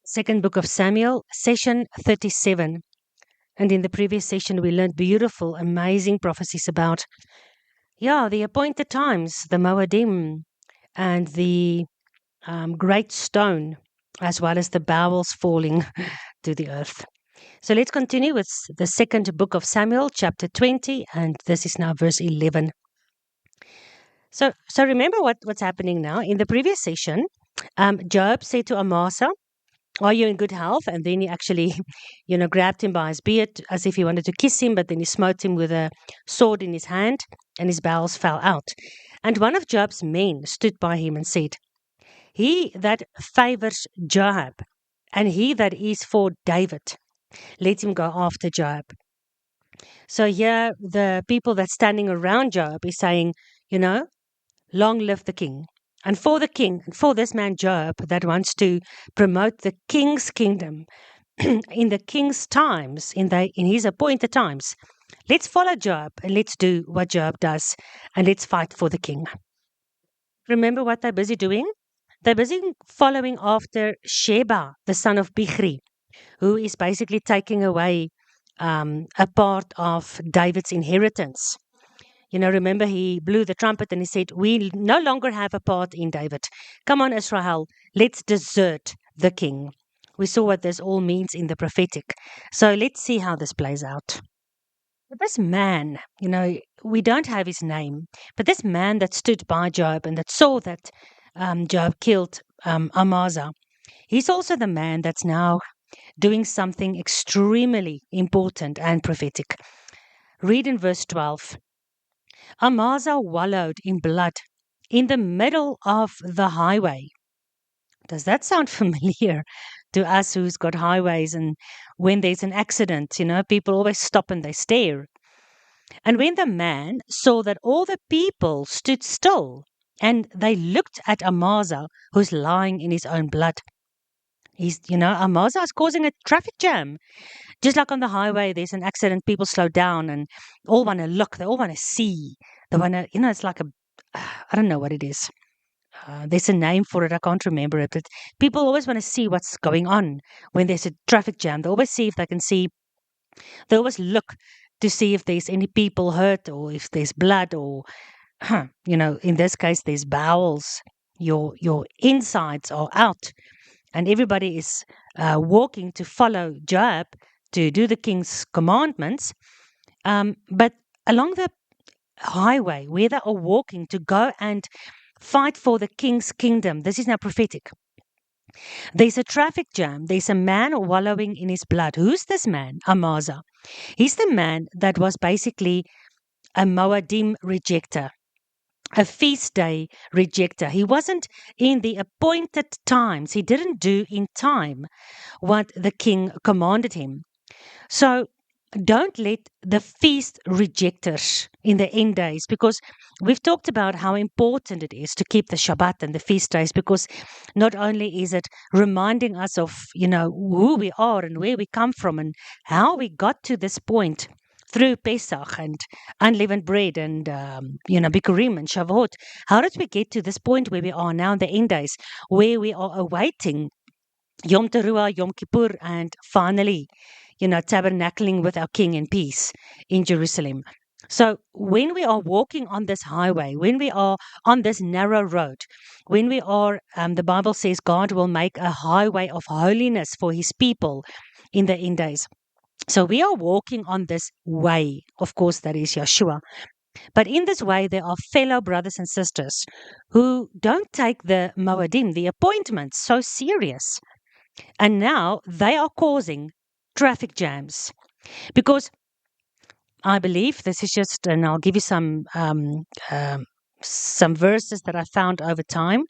Second book of Samuel, session 37. And in the previous session, we learned beautiful, amazing prophecies about, the appointed times, the Moadim, and the great stone, as well as the bowels falling to the earth. So let's continue with the second book of Samuel, chapter 20, and this is now verse 11. So remember what's happening now. In the previous session, Job said to Amasa, "Are you in good health?" And then he actually, grabbed him by his beard as if he wanted to kiss him, but then he smote him with a sword in his hand, and his bowels fell out. And one of Job's men stood by him and said, "He that favors Joab, and he that is for David, let him go after Joab." So here, the people that's standing around Joab is saying, long live the king. And for the king, and for this man Joab that wants to promote the king's kingdom in the king's times, in his appointed times, let's follow Joab and let's do what Joab does and let's fight for the king. Remember what they're busy doing? They're busy following after Sheba, the son of Bichri, who is basically taking away a part of David's inheritance. Remember he blew the trumpet and he said, "We no longer have a part in David. Come on, Israel, let's desert the king." We saw what this all means in the prophetic. So let's see how this plays out. But this man, we don't have his name, but this man that stood by Job and that saw that Job killed Amasa, he's also the man that's now doing something extremely important and prophetic. Read in verse 12. Amasa wallowed in blood in the middle of the highway. Does that sound familiar to us who's got highways? And when there's an accident, people always stop and they stare. And when the man saw that all the people stood still and they looked at Amasa, who's lying in his own blood, Amasa is causing a traffic jam. Just like on the highway, there's an accident, people slow down and all want to look, they all want to see. They want to, it's like I don't know what it is. There's a name for it, I can't remember it, but people always want to see what's going on when there's a traffic jam. They always see if they can see, they always look to see if there's any people hurt or if there's blood or, in this case, there's bowels. Your insides are out. And everybody is walking to follow Joab to do the king's commandments. But along the highway where they are walking to go and fight for the king's kingdom, this is now prophetic. There's a traffic jam. There's a man wallowing in his blood. Who's this man? Amasa. He's the man that was basically a Moadim rejecter, a feast day rejecter. He wasn't in the appointed times. He didn't do in time what the king commanded him. So don't let the feast rejectors in the end days, because we've talked about how important it is to keep the Shabbat and the feast days, because not only is it reminding us of, who we are and where we come from and how we got to this point through Pesach and unleavened bread and, Bikurim and Shavuot. How did we get to this point where we are now in the end days, where we are awaiting Yom Teruah, Yom Kippur, and finally, tabernacling with our King in peace in Jerusalem. So when we are walking on this highway, when we are on this narrow road, when we are, the Bible says God will make a highway of holiness for his people in the end days. So we are walking on this way. Of course, that is Yeshua. But in this way, there are fellow brothers and sisters who don't take the Moadim, the appointments, so serious. And now they are causing traffic jams because I believe this is just, and I'll give you some verses that I found over time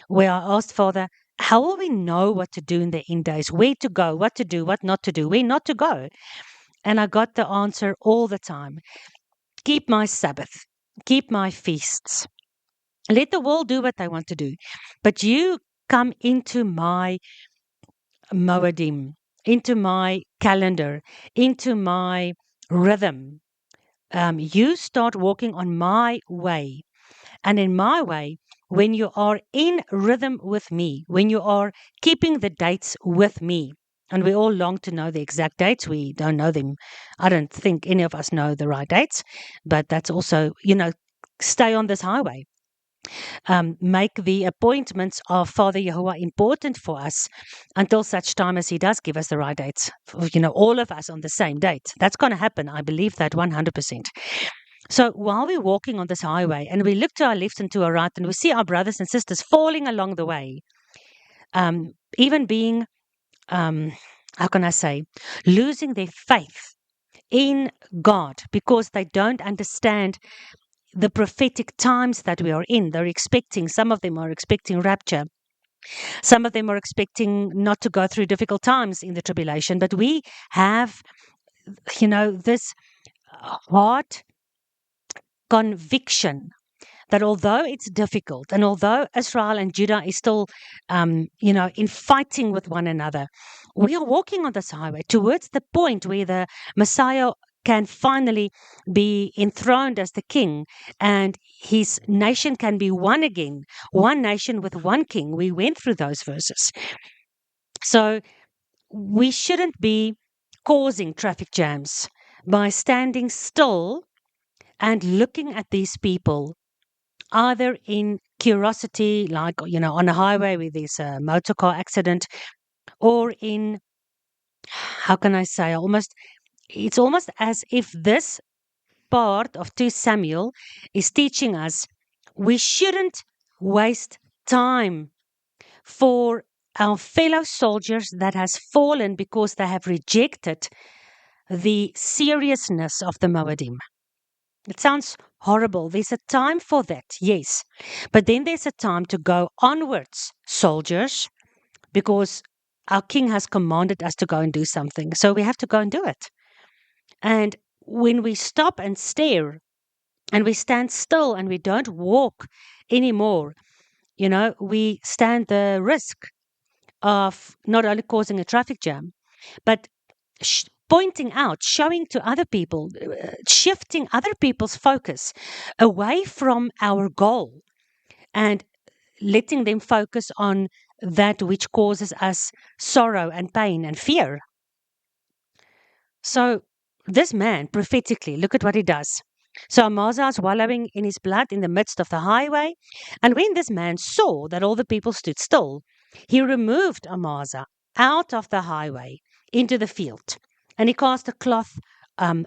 where I asked Father, how will we know what to do in the end days? Where to go, what to do, what not to do, where not to go? And I got the answer all the time. Keep my Sabbath, keep my feasts. Let the world do what they want to do. But you come into my Moadim, into my calendar, into my rhythm. You start walking on my way. And in my way, when you are in rhythm with me, when you are keeping the dates with me, and we all long to know the exact dates. We don't know them. I don't think any of us know the right dates, but that's also, stay on this highway. Make the appointments of Father Yahuwah important for us until such time as He does give us the right dates. All of us on the same date. That's going to happen. I believe that 100%. So while we're walking on this highway and we look to our left and to our right and we see our brothers and sisters falling along the way, even being, how can I say, losing their faith in God because they don't understand the prophetic times that we are in. Some of them are expecting rapture. Some of them are expecting not to go through difficult times in the tribulation. But we have, this heart conviction that although it's difficult and although Israel and Judah is still, in fighting with one another, we are walking on this highway towards the point where the Messiah can finally be enthroned as the king and his nation can be one again, one nation with one king. We went through those verses. So we shouldn't be causing traffic jams by standing still and looking at these people either in curiosity, like, on a highway where there's a motor car accident, or in, how can I say, it's almost as if this part of 2 Samuel is teaching us we shouldn't waste time for our fellow soldiers that has fallen because they have rejected the seriousness of the Moedim. It sounds horrible. There's a time for that, yes. But then there's a time to go onwards, soldiers, because our king has commanded us to go and do something. So we have to go and do it. And when we stop and stare and we stand still and we don't walk anymore, we stand the risk of not only causing a traffic jam, but pointing out, showing to other people, shifting other people's focus away from our goal and letting them focus on that which causes us sorrow and pain and fear. So this man, prophetically, look at what he does. So Amasa is wallowing in his blood in the midst of the highway. And when this man saw that all the people stood still, he removed Amasa out of the highway into the field, and he cast a cloth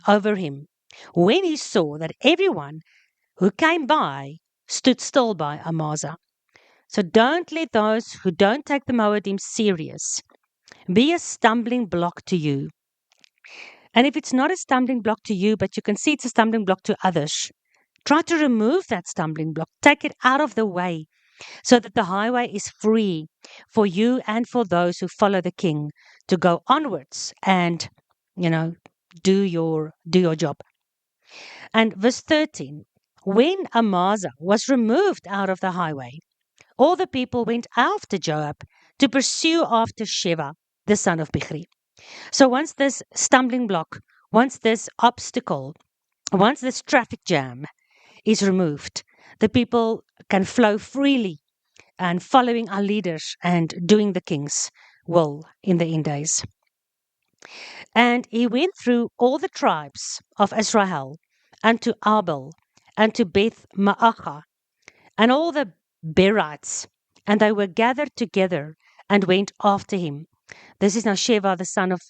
over him. When he saw that everyone who came by stood still by Amasa. So don't let those who don't take the Moedim serious be a stumbling block to you. And if it's not a stumbling block to you, but you can see it's a stumbling block to others, try to remove that stumbling block. Take it out of the way so that the highway is free for you and for those who follow the king to go onwards and, do your job. And verse 13, when Amasa was removed out of the highway, all the people went after Joab to pursue after Sheva, the son of Bichri. So once this stumbling block, once this obstacle, once this traffic jam is removed, the people can flow freely and following our leaders and doing the king's will in the end days. And he went through all the tribes of Israel and to Abel and to Beth Maachah and all the Berites, and they were gathered together and went after him. This is now Sheva, the son of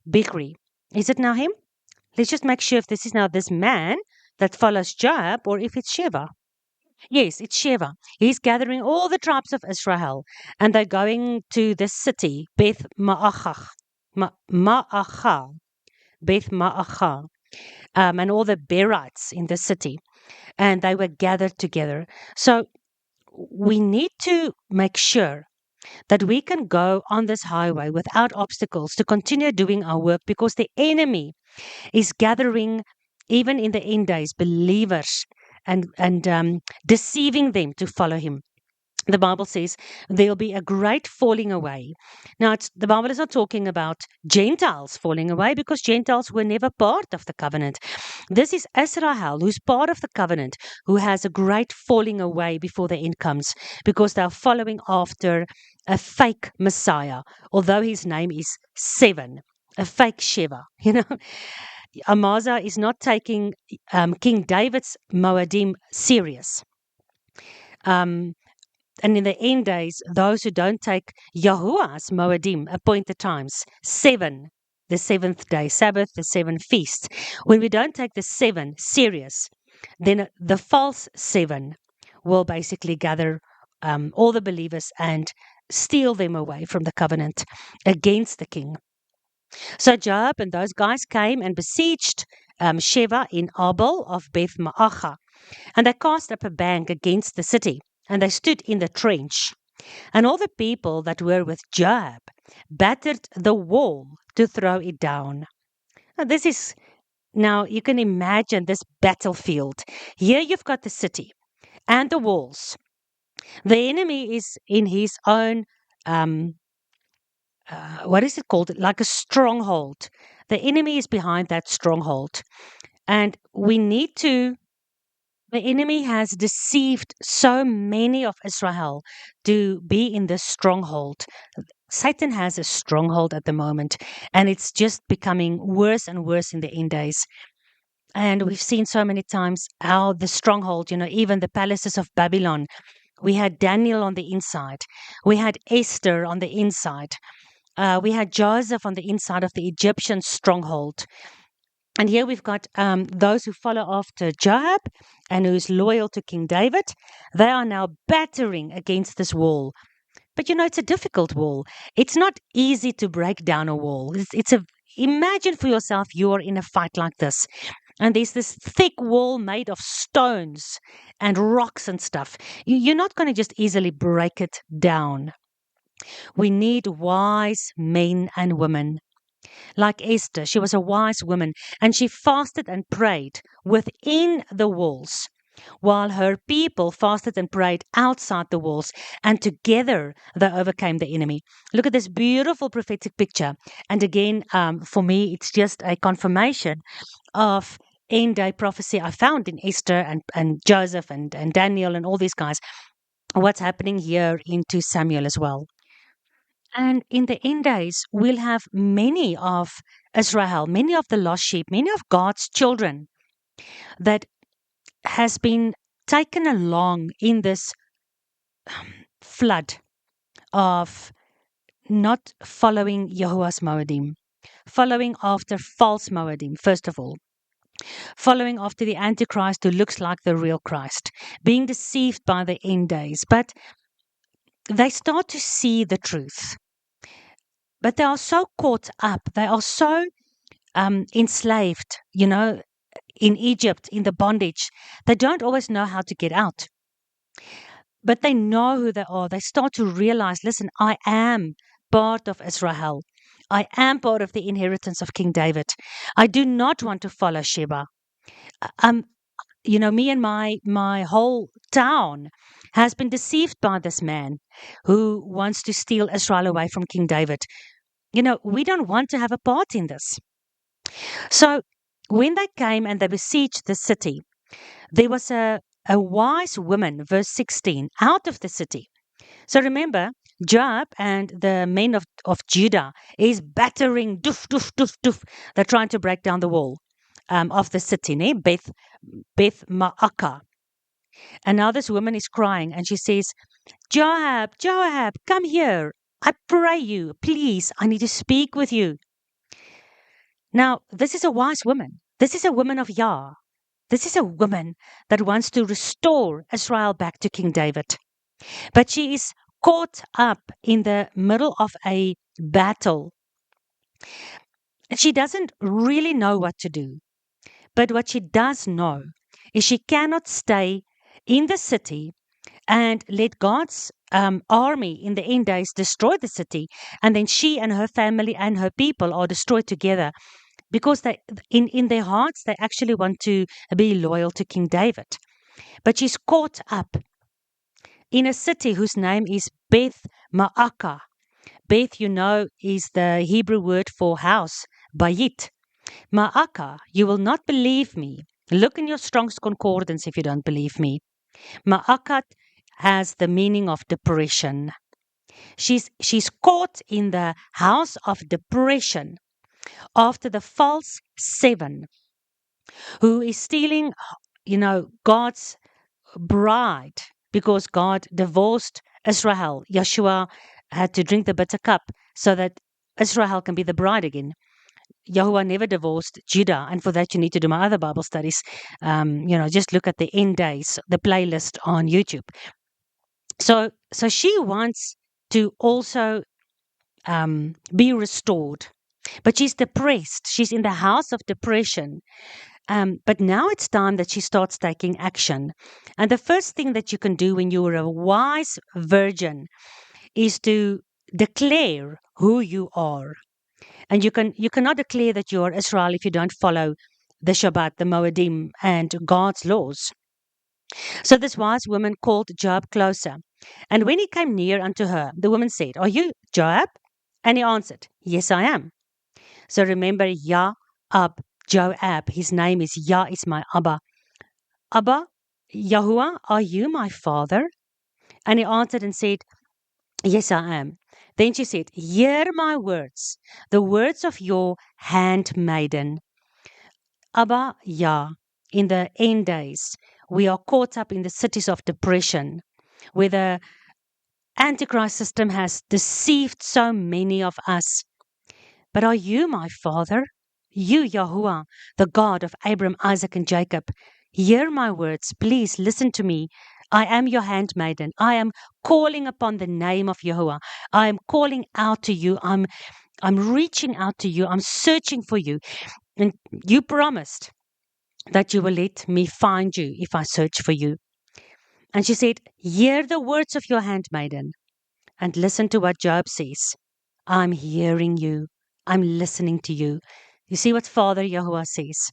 Bichri. Is it now him? Let's just make sure if this is now this man that follows Joab or if it's Sheva. Yes, it's Sheva. He's gathering all the tribes of Israel and they're going to the city, Beth Maachah. Beth Maachah. And all the Berites in the city. And they were gathered together. So we need to make sure that we can go on this highway without obstacles to continue doing our work because the enemy is gathering, even in the end days, believers and deceiving them to follow him. the Bible says there'll be a great falling away. Now, the Bible is not talking about Gentiles falling away because Gentiles were never part of the covenant. This is Israel, who's part of the covenant, who has a great falling away before the end comes because they're following after a fake Messiah, although his name is Seven, a fake Sheva. Amaziah is not taking King David's Moadim serious. And in the end days, those who don't take Yahuwah's Moadim, appointed times, seven, the seventh day, Sabbath, the seven feasts, when we don't take the seven serious, then the false seven will basically gather all the believers and steal them away from the covenant against the king. So Joab and those guys came and besieged Sheva in Abel of Beth Ma'acha, and they cast up a bank against the city, and they stood in the trench. And all the people that were with Joab battered the wall to throw it down. Now you can imagine this battlefield. Here you've got the city and the walls. The enemy is in his own, what is it called? Like a stronghold. The enemy is behind that stronghold. And the enemy has deceived so many of Israel to be in this stronghold. Satan has a stronghold at the moment, and it's just becoming worse and worse in the end days. And we've seen so many times how the stronghold, even the palaces of Babylon, we had Daniel on the inside, we had Esther on the inside, we had Joseph on the inside of the Egyptian stronghold. And here we've got those who follow after Joab and who's loyal to King David. They are now battering against this wall. But it's a difficult wall. It's not easy to break down a wall. Imagine for yourself you're in a fight like this. And there's this thick wall made of stones and rocks and stuff. You're not going to just easily break it down. We need wise men and women. Like Esther, she was a wise woman, and she fasted and prayed within the walls, while her people fasted and prayed outside the walls, and together they overcame the enemy. Look at this beautiful prophetic picture. And again, for me, it's just a confirmation of end day prophecy I found in Esther and Joseph and Daniel and all these guys. What's happening here into Samuel as well. And in the end days, we'll have many of Israel, many of the lost sheep, many of God's children that has been taken along in this flood of not following Yahuwah's Moadim, following after false Moadim, first of all, following after the Antichrist who looks like the real Christ, being deceived by the end days. But they start to see the truth. But they are so caught up, they are so enslaved, in Egypt, in the bondage. They don't always know how to get out. But they know who they are. They start to realize, listen, I am part of Israel. I am part of the inheritance of King David. I do not want to follow Sheba. Me and my whole town has been deceived by this man who wants to steal Israel away from King David. We don't want to have a part in this. So when they came and they besieged the city, there was a wise woman, verse 16, out of the city. So remember, Joab and the men of Judah is battering, doof, doof, doof, doof. They're trying to break down the wall of the city, Beth Ma'akah. And now this woman is crying and she says, Joab, Joab, come here. I pray you, please, I need to speak with you. Now, this is a wise woman. This is a woman of Yah. This is a woman that wants to restore Israel back to King David. But she is caught up in the middle of a battle. She doesn't really know what to do. But what she does know is she cannot stay in the city and let God's army in the end days destroy the city, and then she and her family and her people are destroyed together, because they, in their hearts, they actually want to be loyal to King David. But she's caught up in a city whose name is Beth Ma'akah. Beth, is the Hebrew word for house, bayit. Ma'akah, you will not believe me. Look in your Strong's Concordance if you don't believe me. Ma'akat has the meaning of depression. She's caught in the house of depression after the false seven, who is stealing, God's bride, because God divorced Israel. Yeshua had to drink the bitter cup so that Israel can be the bride again. Yahuwah never divorced Judah, and for that you need to do my other Bible studies. Just look at the end days, the playlist on YouTube. So she wants to also be restored, but she's depressed. She's in the house of depression. But now it's time that she starts taking action. And the first thing that you can do when you're a wise virgin is to declare who you are. And you cannot declare that you are Israel if you don't follow the Shabbat, the Moedim, and God's laws. So this wise woman called Joab closer. And when he came near unto her, the woman said, Are you Joab? And he answered, Yes, I am. So remember, Joab, his name is Yah, is my Abba. Abba, Yahuwah, are you my father? And he answered and said, Yes, I am. Then she said, Hear my words, the words of your handmaiden. Abba, Yah, in the end days, we are caught up in the cities of depression, where the Antichrist system has deceived so many of us. But are you my father? You, Yahuwah, the God of Abram, Isaac, and Jacob. Hear my words. Please listen to me. I am your handmaiden. I am calling upon the name of Yahuwah. I am calling out to you. I'm reaching out to you. I'm searching for you. And you promised that you will let me find you if I search for you. And she said, Hear the words of your handmaiden and listen to what Job says. I'm hearing you. I'm listening to you. You see what Father Yahuwah says?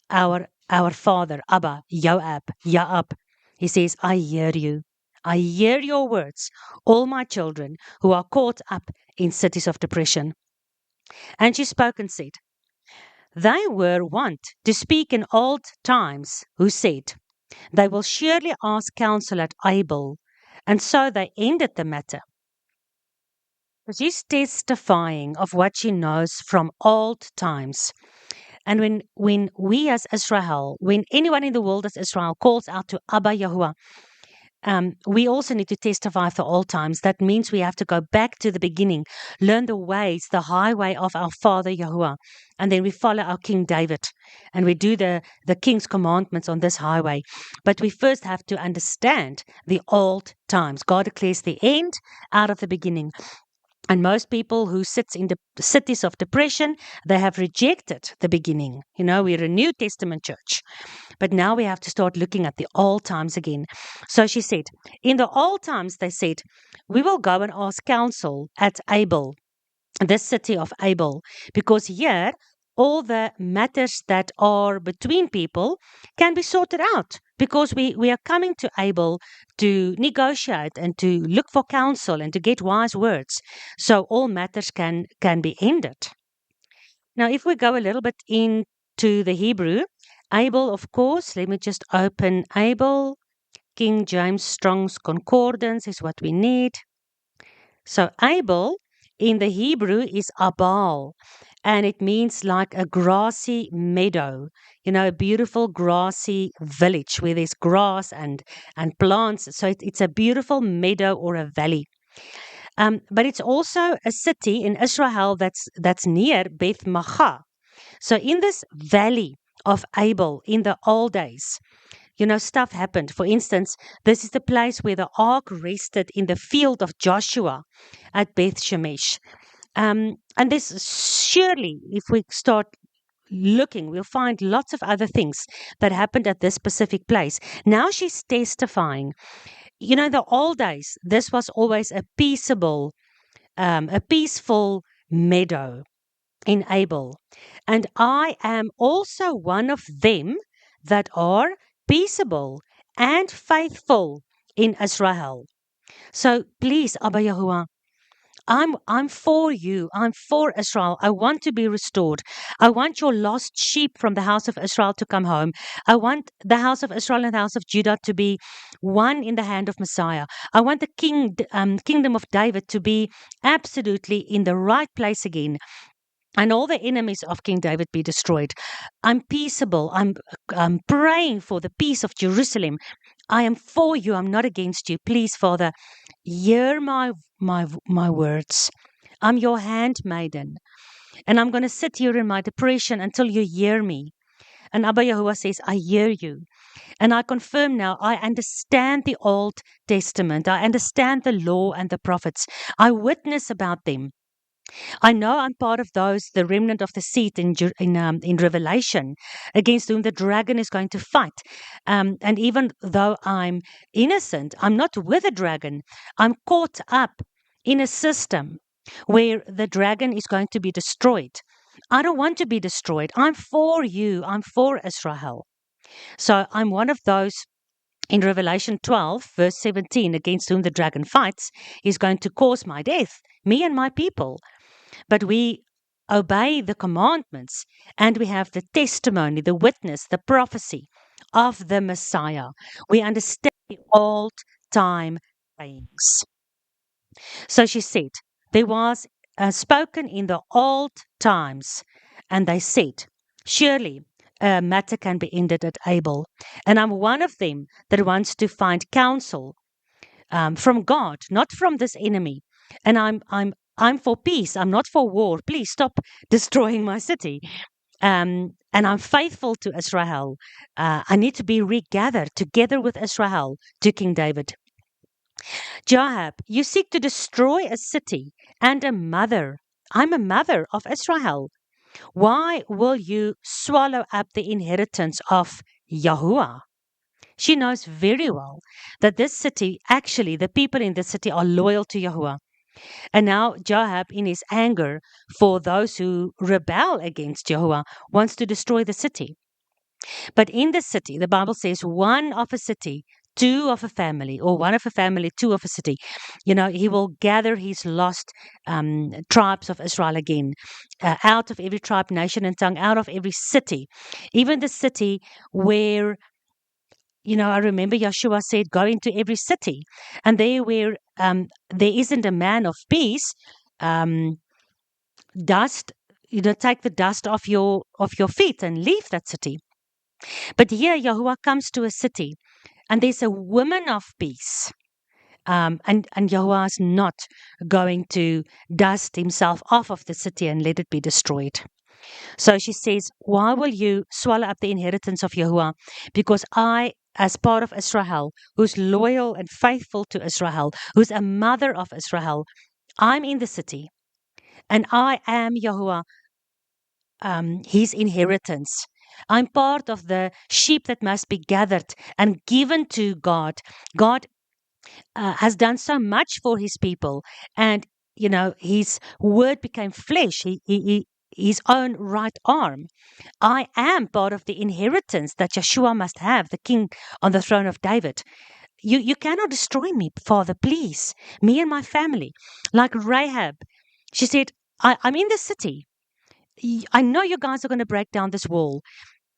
Our Father, Abba, Yaab. He says, I hear you. I hear your words, all my children who are caught up in cities of depression. And she spoke and said, They were wont to speak in old times, who said, They will surely ask counsel at Abel. And so they ended the matter. She's testifying of what she knows from old times. And when we as Israel, when anyone in the world as Israel calls out to Abba Yahuwah, we also need to testify for all times. That means we have to go back to the beginning, learn the ways, the highway of our Father Yahuwah, and then we follow our King David, and we do the King's commandments on this highway. But we first have to understand the old times. God declares the end out of the beginning. And most people who sit in the cities of depression, they have rejected the beginning. We're a New Testament church. But now we have to start looking at the old times again. So she said, in the old times, they said, we will go and ask counsel at Abel, this city of Abel, because here all the matters that are between people can be sorted out, because we are coming to Abel to negotiate and to look for counsel and to get wise words. So all matters can be ended. Now, if we go a little bit into the Hebrew, Abel, of course, let me just open Abel. King James Strong's Concordance is what we need. So Abel in the Hebrew is Abal, and it means like a grassy meadow, a beautiful grassy village where there's grass and plants. So it's a beautiful meadow or a valley. But it's also a city in Israel that's near Beth Macha. So in this valley of Abel in the old days, stuff happened. For instance, this is the place where the ark rested in the field of Joshua at Beth Shemesh. And this surely, if we start looking, we'll find lots of other things that happened at this specific place. Now she's testifying. The old days, this was always a peaceable, a peaceful meadow in Abel. And I am also one of them that are peaceable and faithful in Israel. So please, Abba Yahuwah, I'm for you. I'm for Israel. I want to be restored. I want your lost sheep from the house of Israel to come home. I want the house of Israel and the house of Judah to be one in the hand of Messiah. I want the kingdom of David to be absolutely in the right place again. And all the enemies of King David be destroyed. I'm peaceable. I'm praying for the peace of Jerusalem. I am for you. I'm not against you. Please, Father, hear my words. I'm your handmaiden, and I'm going to sit here in my depression until you hear me. And Abba Yahuwah says, I hear you. And I confirm now, I understand the Old Testament. I understand the law and the prophets. I witness about them. I know I'm part of those, the remnant of the seed in Revelation, against whom the dragon is going to fight. And even though I'm innocent, I'm not with the dragon. I'm caught up in a system where the dragon is going to be destroyed. I don't want to be destroyed. I'm for you. I'm for Israel. So I'm one of those in Revelation 12, verse 17, against whom the dragon fights, is going to cause my death, me and my people. But we obey the commandments and we have the testimony, the witness, the prophecy of the Messiah. We understand the old time sayings. So she said, there was spoken in the old times, and they said, surely a matter can be ended at Abel. And I'm one of them that wants to find counsel from God, not from this enemy. And I'm for peace. I'm not for war. Please stop destroying my city. And I'm faithful to Israel. I need to be regathered together with Israel to King David. Joab, you seek to destroy a city and a mother. I'm a mother of Israel. Why will you swallow up the inheritance of Yahuwah? She knows very well that this city, actually, the people in this city are loyal to Yahuwah. And now Joab, in his anger for those who rebel against Yahuwah, wants to destroy the city. But in the city, the Bible says one of a city, two of a family, or one of a family, two of a city. You know, he will gather his lost tribes of Israel again, out of every tribe, nation, and tongue, out of every city, even the city where, you know, I remember Yeshua said, go into every city. And there where there isn't a man of peace, um, dust, you know, take the dust off your feet and leave that city. But here Yahuwah comes to a city and there's a woman of peace. And Yahuwah is not going to dust himself off of the city and let it be destroyed. So she says, why will you swallow up the inheritance of Yahuwah? Because I, as part of Israel, who's loyal and faithful to Israel, who's a mother of Israel, I'm in the city and I am Yahuwah, his inheritance. I'm part of the sheep that must be gathered and given to God. God has done so much for his people. And, you know, his word became flesh, his own right arm. I am part of the inheritance that Yeshua must have, the king on the throne of David. You cannot destroy me, Father, please. Me and my family. Like Rahab, she said, I'm in the city. I know you guys are going to break down this wall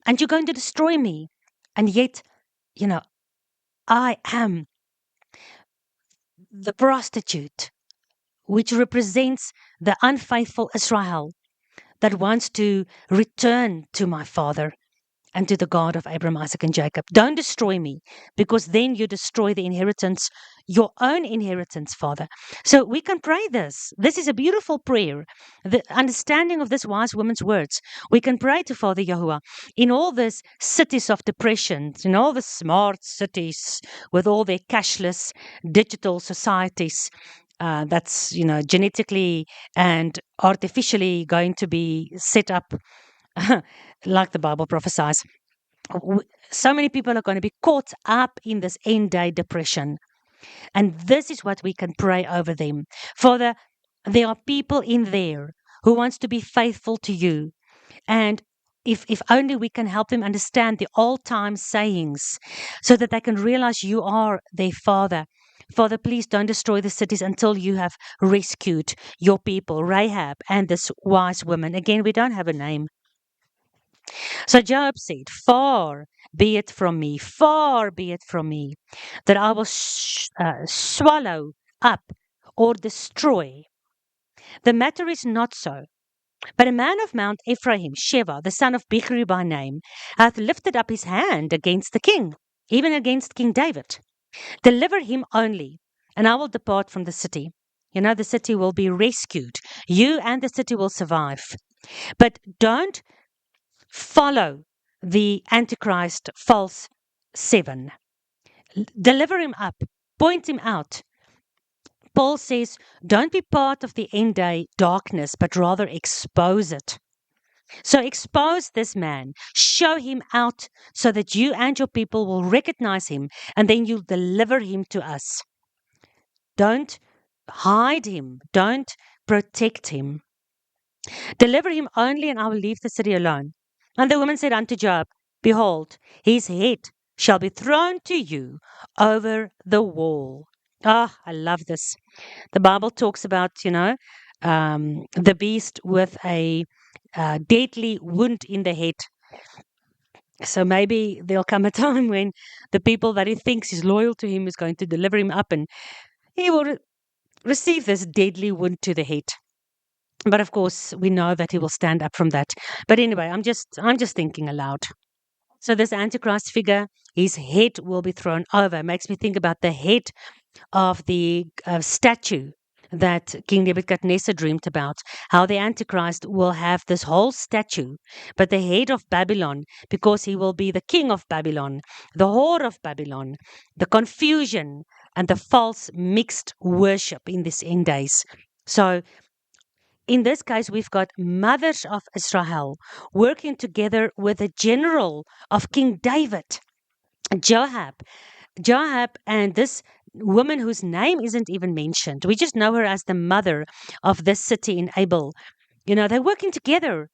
and you're going to destroy me. And yet, you know, I am the prostitute, which represents the unfaithful Israel that wants to return to my father and to the God of Abraham, Isaac, and Jacob. Don't destroy me, because then you destroy the inheritance, your own inheritance, Father. So we can pray this. This is a beautiful prayer. The understanding of this wise woman's words. We can pray to Father Yahuwah in all these cities of depression, in all the smart cities with all their cashless digital societies. That's, you know, genetically and artificially going to be set up like the Bible prophesies. So many people are going to be caught up in this end day depression. And this is what we can pray over them. Father, there are people in there who wants to be faithful to you. And if only we can help them understand the old time sayings so that they can realize you are their father. Father, please don't destroy the cities until you have rescued your people, Rahab and this wise woman. Again, we don't have a name. So Job said, far far be it from me, that I will swallow up or destroy. The matter is not so. But a man of Mount Ephraim, Sheva, the son of Bichri by name, hath lifted up his hand against the king, even against King David. Deliver him only, and I will depart from the city. You know, the city will be rescued. You and the city will survive. But don't follow the Antichrist false seven. Deliver him up, point him out. Paul says, don't be part of the end day darkness, but rather expose it. So expose this man, show him out so that you and your people will recognize him, and then you'll deliver him to us. Don't hide him, don't protect him. Deliver him only, and I will leave the city alone. And the woman said unto Job, behold, his head shall be thrown to you over the wall. Ah, I love this. The Bible talks about, the beast with a deadly wound in the head. So maybe there'll come a time when the people that he thinks is loyal to him is going to deliver him up, and he will receive this deadly wound to the head. But of course, we know that he will stand up from that. But anyway, I'm just thinking aloud. So this Antichrist figure, his head will be thrown over. It makes me think about the head of the statue that King Nebuchadnezzar dreamed about, how the Antichrist will have this whole statue, but the head of Babylon, because he will be the king of Babylon, the whore of Babylon, the confusion and the false mixed worship in this end days. So in this case, we've got mothers of Israel working together with a general of King David, Joab. Joab and this woman whose name isn't even mentioned. We just know her as the mother of this city in Abel. You know, they're working together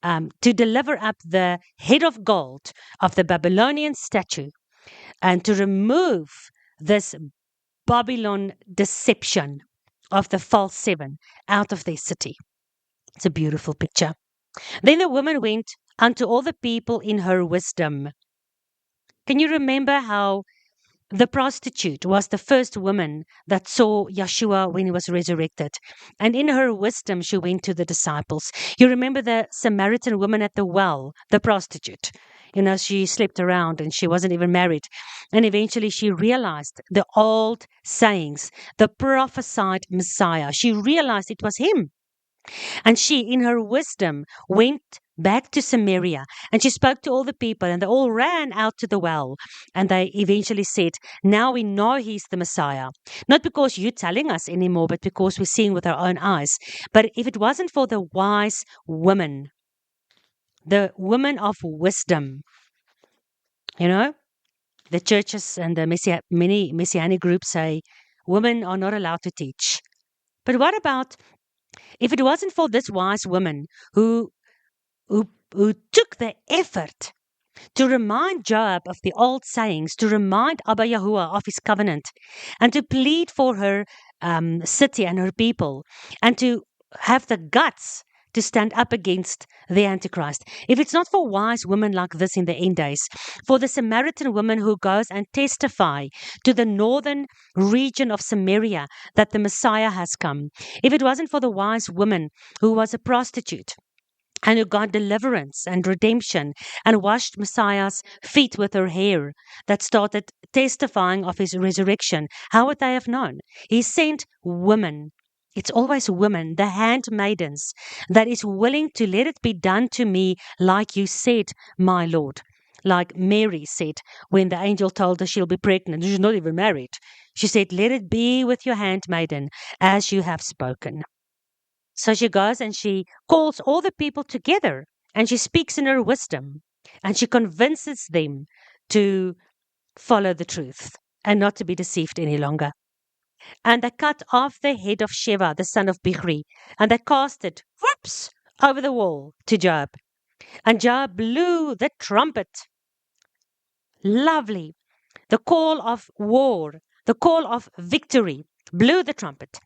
to deliver up the head of gold of the Babylonian statue and to remove this Babylon deception of the false seven out of their city. It's a beautiful picture. Then the woman went unto all the people in her wisdom. Can you remember how the prostitute was the first woman that saw Yeshua when he was resurrected? And in her wisdom, she went to the disciples. You remember the Samaritan woman at the well, the prostitute. You know, she slept around and she wasn't even married. And eventually she realized the old sayings, the prophesied Messiah. She realized it was him. And she, in her wisdom, went back to Samaria and she spoke to all the people, and they all ran out to the well. And they eventually said, now we know he's the Messiah. Not because you're telling us anymore, but because we're seeing with our own eyes. But if it wasn't for the wise woman, the woman of wisdom, you know, the churches and the many messianic groups say women are not allowed to teach. But what about if it wasn't for this wise woman who who took the effort to remind Joab of the old sayings, to remind Abba Yahuwah of his covenant, and to plead for her city and her people, and to have the guts to stand up against the Antichrist. If it's not for wise women like this in the end days, for the Samaritan woman who goes and testify to the northern region of Samaria that the Messiah has come, if it wasn't for the wise woman who was a prostitute, and who got deliverance and redemption and washed Messiah's feet with her hair, that started testifying of his resurrection, how would they have known? He sent women. It's always women, the handmaidens, that is willing to let it be done to me like you said, my Lord. Like Mary said when the angel told her she'll be pregnant. She's not even married. She said, let it be with your handmaiden as you have spoken. So she goes and she calls all the people together and she speaks in her wisdom and she convinces them to follow the truth and not to be deceived any longer. And they cut off the head of Sheva, the son of Bichri, and they cast it, whoops, over the wall to Job. And Job blew the trumpet. Lovely. The call of war, the call of victory, blew the trumpet,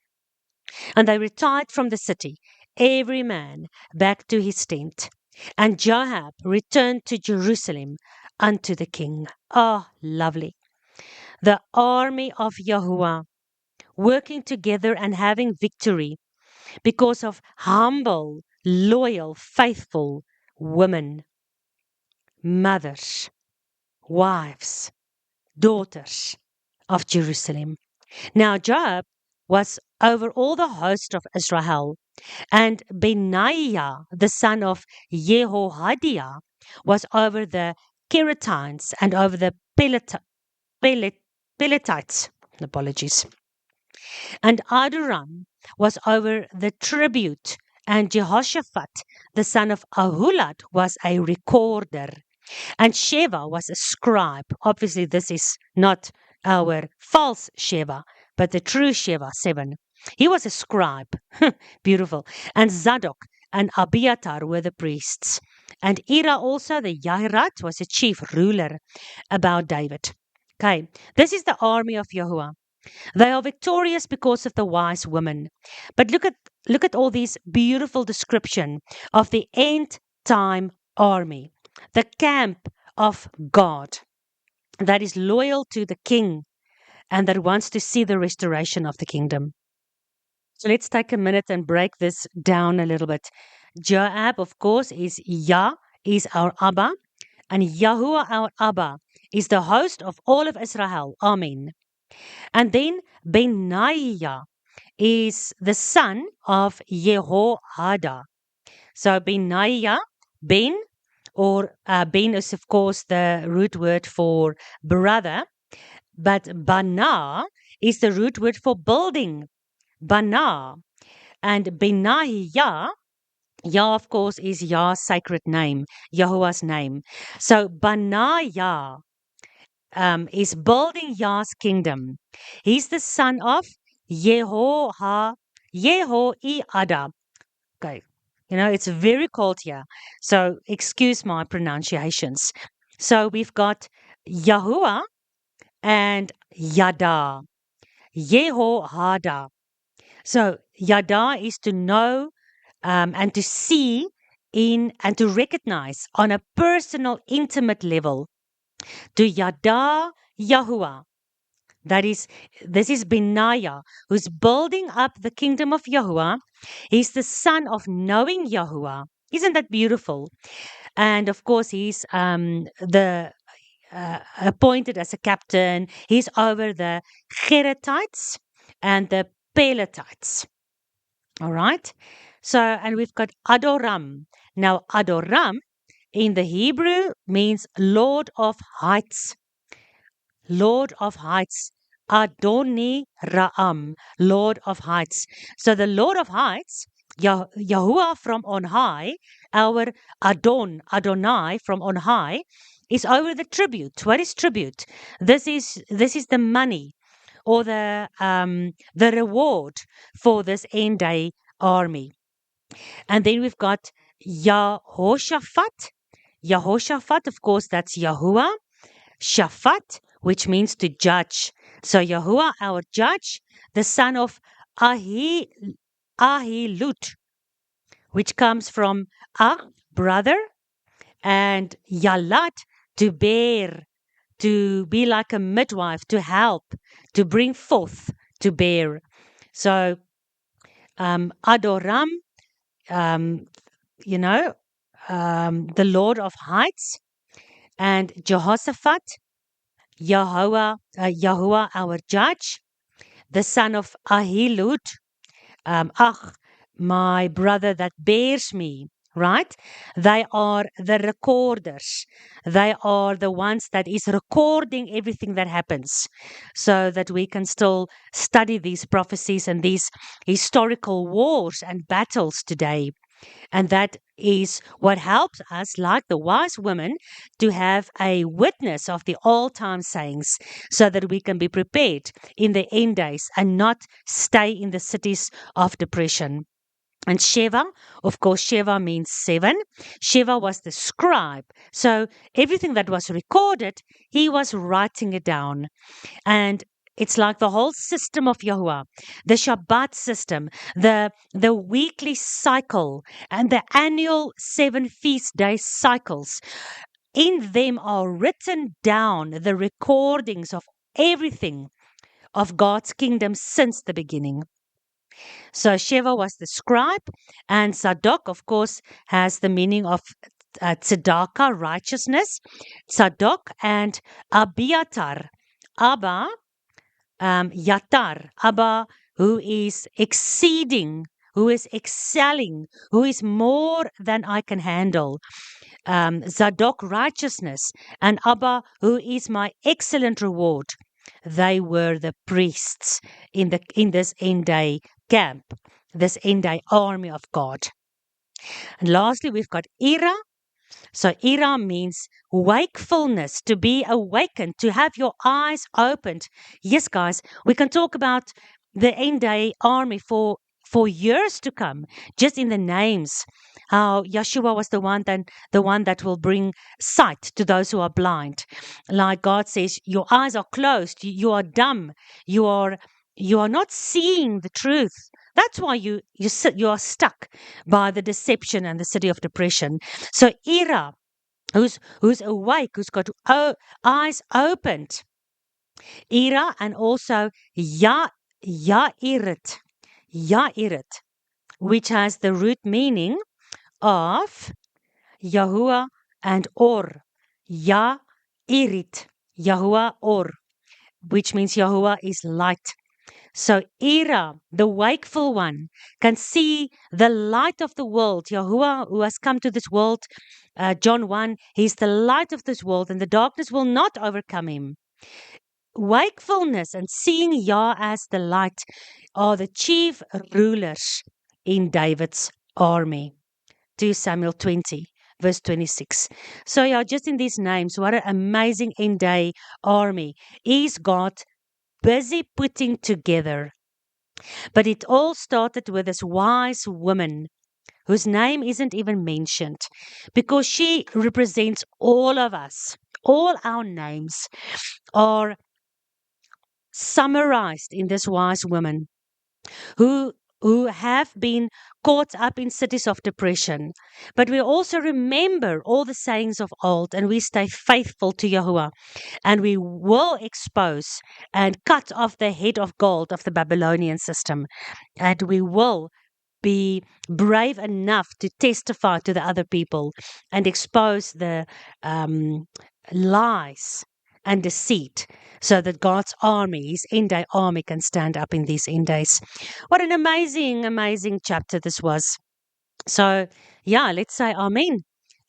and they retired from the city, every man back to his tent. And Joab returned to Jerusalem unto the king. Oh, lovely. The army of Yahuwah working together and having victory because of humble, loyal, faithful women, mothers, wives, daughters of Jerusalem. Now Joab was over all the host of Israel, and Benaiah, the son of Jehoiada, was over the Kerethites and over the Peletites. Apologies. And Adoram was over the tribute, and Jehoshaphat, the son of Ahulad, was a recorder. And Sheva was a scribe. Obviously, this is not our false Sheva, but the true Sheva, 7. He was a scribe. Beautiful. And Zadok and Abiathar were the priests. And Ira also, the Yahirat, was a chief ruler about David. Okay, this is the army of Yahuwah. They are victorious because of the wise women. But look at all these beautiful description of the end time army, the camp of God that is loyal to the king and that wants to see the restoration of the kingdom. So let's take a minute and break this down a little bit. Joab, of course, is our Abba, and Yahuwah, our Abba, is the host of all of Israel. Amen. And then Benaiah is the son of Jehoiada. So Benaiah, Ben, or Ben is of course the root word for brother, but Bana is the root word for building. Bana. And Benaiah, Yah of course is Yah's sacred name, Yahuwah's name. So Benaiah is building Yah's kingdom. He's the son of Jehoiada. Okay. It's very cold here. So excuse my pronunciations. So we've got Yahuwah and Yada. Jehoiada. So Yada is to know and to see in and to recognize on a personal, intimate level. To Yada Yahuwah. This is Benaiah, who's building up the kingdom of Yahuwah. He's the son of knowing Yahuwah. Isn't that beautiful? And of course, he's the appointed as a captain. He's over the Kerethites and the Peletites. All right. So, and we've got Adoram. Now, Adoram in the Hebrew means Lord of Heights. Lord of Heights. Adoni Ra'am, Lord of Heights. So the Lord of Heights, Yahuwah from on high, our Adonai from on high, is over the tribute. What is tribute? This is the money or the reward for this end day army. And then we've got Yehoshaphat. Yehoshaphat, of course, that's Yahuwah. Shaphat, which means to judge. So Yahuwah, our judge, the son of Ahilut, which comes from brother, and Yalat, to bear, to be like a midwife, to help, to bring forth, to bear. So Adoram, the Lord of Heights, and Jehoshaphat, Yahuwah, our judge, the son of Ahilud, my brother that bears me, right? They are the recorders. They are the ones that is recording everything that happens so that we can still study these prophecies and these historical wars and battles today. And that is what helps us, like the wise women, to have a witness of the old time sayings so that we can be prepared in the end days and not stay in the cities of depression. And Sheva, of course, Sheva means 7. Sheva was the scribe. So everything that was recorded, he was writing it down. And It's like the whole system of Yahuwah, the Shabbat system, the weekly cycle, and the annual 7 feast day cycles. In them are written down the recordings of everything of God's kingdom since the beginning. So Sheva was the scribe, and Zadok, of course, has the meaning of tzedakah, righteousness. Zadok and Abiatar. Abba, Yatar. Abba, who is exceeding, who is excelling, who is more than I can handle. Zadok, righteousness, and Abba, who is my excellent reward. They were the priests in this end day camp, this end day army of God. And lastly, we've got Ira. So Ira means wakefulness, to be awakened, to have your eyes opened. Yes, guys, we can talk about the end day army for years to come, just in the names. How Yeshua was the one that will bring sight to those who are blind. Like God says, your eyes are closed, you are dumb, you are not seeing the truth. That's why you are stuck by the deception and the city of depression. So Ira, who's awake, who's got eyes opened. Ira, and also Ya'irit, Ya'irit, which has the root meaning of Yahuwah and Or. Ya'irit, Yahuwah Or, which means Yahuwah is light. So Ira, the wakeful one, can see the light of the world. Yahuwah, who has come to this world, John 1, he's the light of this world, and the darkness will not overcome him. Wakefulness and seeing Yah as the light are the chief rulers in David's army. 2 Samuel 20, verse 26. So, yeah, just in these names, what an amazing end day army is God busy putting together. But it all started with this wise woman whose name isn't even mentioned because she represents all of us. All our names are summarized in this wise woman who have been caught up in cities of depression. But we also remember all the sayings of old, and we stay faithful to Yahuwah, and we will expose and cut off the head of gold of the Babylonian system, and we will be brave enough to testify to the other people and expose the lies and deceit so that God's army, his end day army, can stand up in these end days. What an amazing, amazing chapter this was. So, yeah, let's say Amen.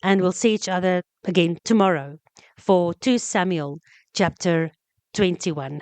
And we'll see each other again tomorrow for 2 Samuel chapter 21.